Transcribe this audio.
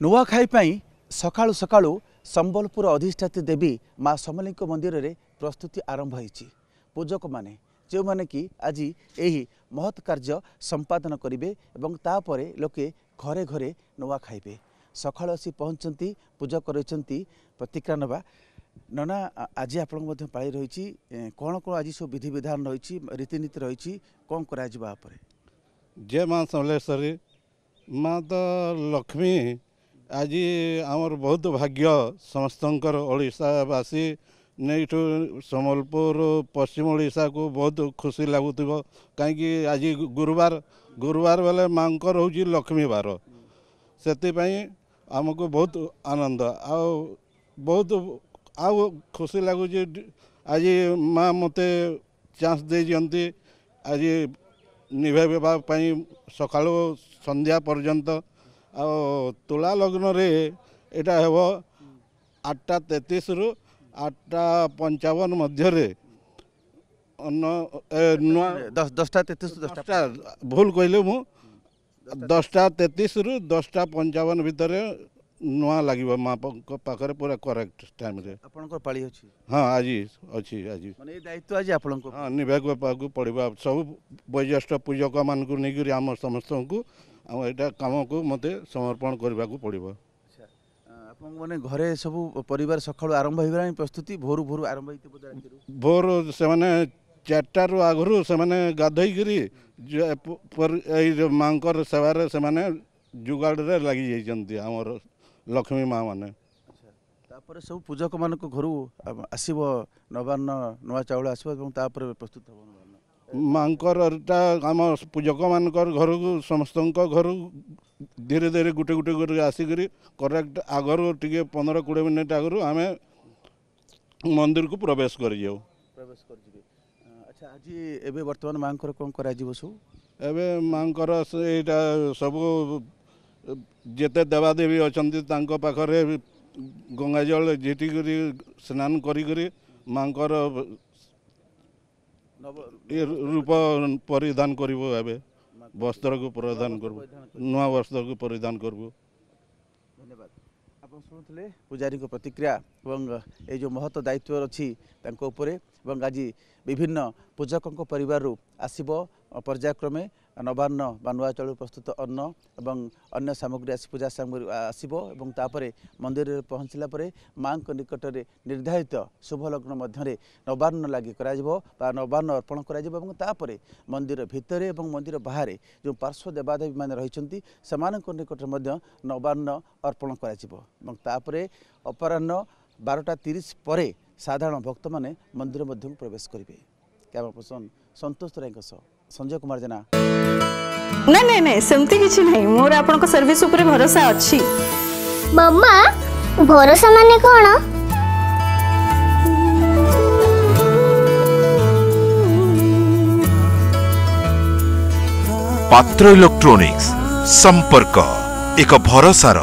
नुआखाई सकाळु सकाळु संबलपुर अधिष्ठात्री देवी माँ समलेई मंदिर रे प्रस्तुति आरंभ होईछि। पूजक माने जो माने कि आज यही महत् कार्य संपादन करेंगे एवं तापरे लोके घरे घरे नुआ खाइबे। सकाळ आसी पहुँचती पूजक रही प्रतिक्रिया नवा नना आज आपण पाई रही कौन कौन आज सब विधि विधान रही रीतिनीति रही कौन कर जय माँ समलेश्वरी माँ तो लक्ष्मी आज आमर बहुत भाग्य समस्तंकर ओडिशावासी नहीं संबलपुर पश्चिम ओडिशा को बहुत खुशी लगुव कहीं आज गुरुवार गुरुवार बेले माँ हूँ लक्ष्मी बार से आमको बहुत आनंद बहुत आउ खुशी लगुच आज माँ मते चांस दे दियंती आज निभेबा सकाळु संध्या पर्यंत आ तुला लग्न रे एटा हेबो 8:33 रु 8:55 मध्य रे 10:33 भूल कहले मु 10:33 रु 10:55 भितर नुआ लगे माँ पाखे पूरा करेक्ट टाइम रे आपन पाली अछि। हाँ आज अच्छी आज माने दायित्व आज आपन हाँ निभेक पाकु पड़वा सब वयोज्येष्ठ पूजक मान को नहीं आम समस्त को यहाँ कम को मत समर्पण करने को पड़ो। मैंने घरे सब परिवार सकाळु आरंभ हो प्रस्तुति भोर भोर आरंभ भोर से मैंने 4टारू आगु से गाधोकरी माँ सेवार से जुगाड़ लगी जामर लक्ष्मी माँ मैंने तापर सब पूजक मान घर आसब नवान्न नुआ चाउल आसो प्रस्तुत हम मांकर आम पूजक मान घर को समस्त घर धीरे धीरे गुटे गुटे गुटे आसिक करेक्ट आगर टे 15-20 मिनट आगु आम मंदिर को प्रवेश कर जाऊ। अच्छा आज एबे वर्तमान मांकर कौन कर सब एबे मांकर एटा सब जेते देवादेवी अच्छा पाखरे गंगा जल झीटी स्नान करी मांकर रूप परिधान करिवो एबे वस्त्र को परिधान करबो नुआ वस्त्र को परिधान करबो। धन्यवाद। आप शुणुले पूजारी को प्रतिक्रिया एवं ये जो महत्व दायित्व अच्छी आज विभिन्न पूजकों परिवार आसब पर्यायक्रमे नवान्न बा नुआ चाउल प्रस्तुत अन्न एवं अन्य सामग्री आसी पूजा सामग्री आसब एवं तापर मंदिर पहुँचला माँ निकट में निर्धारित शुभ लग्न मध्य नवान्न लगे नवान्न अर्पण कर मंदिर भितर एवं मंदिर बाहर जो पार्श्व देवादेवी मान रही निकट में नवान्न अर्पण कर अपराह्न 12:30 पर साधारण भक्त मैंने मंदिर मध्य प्रवेश करेंगे। कैमरा पर्सन संतोष तराई संजय कुमार जेना। नहीं नहीं नहीं सेमती किछि नहीं मोर आपन सर्विस ऊपर भरोसा अछि। मम्मा भरोसा माने कोन? पात्र इलेक्ट्रॉनिक्स संपर्क एक भरोसार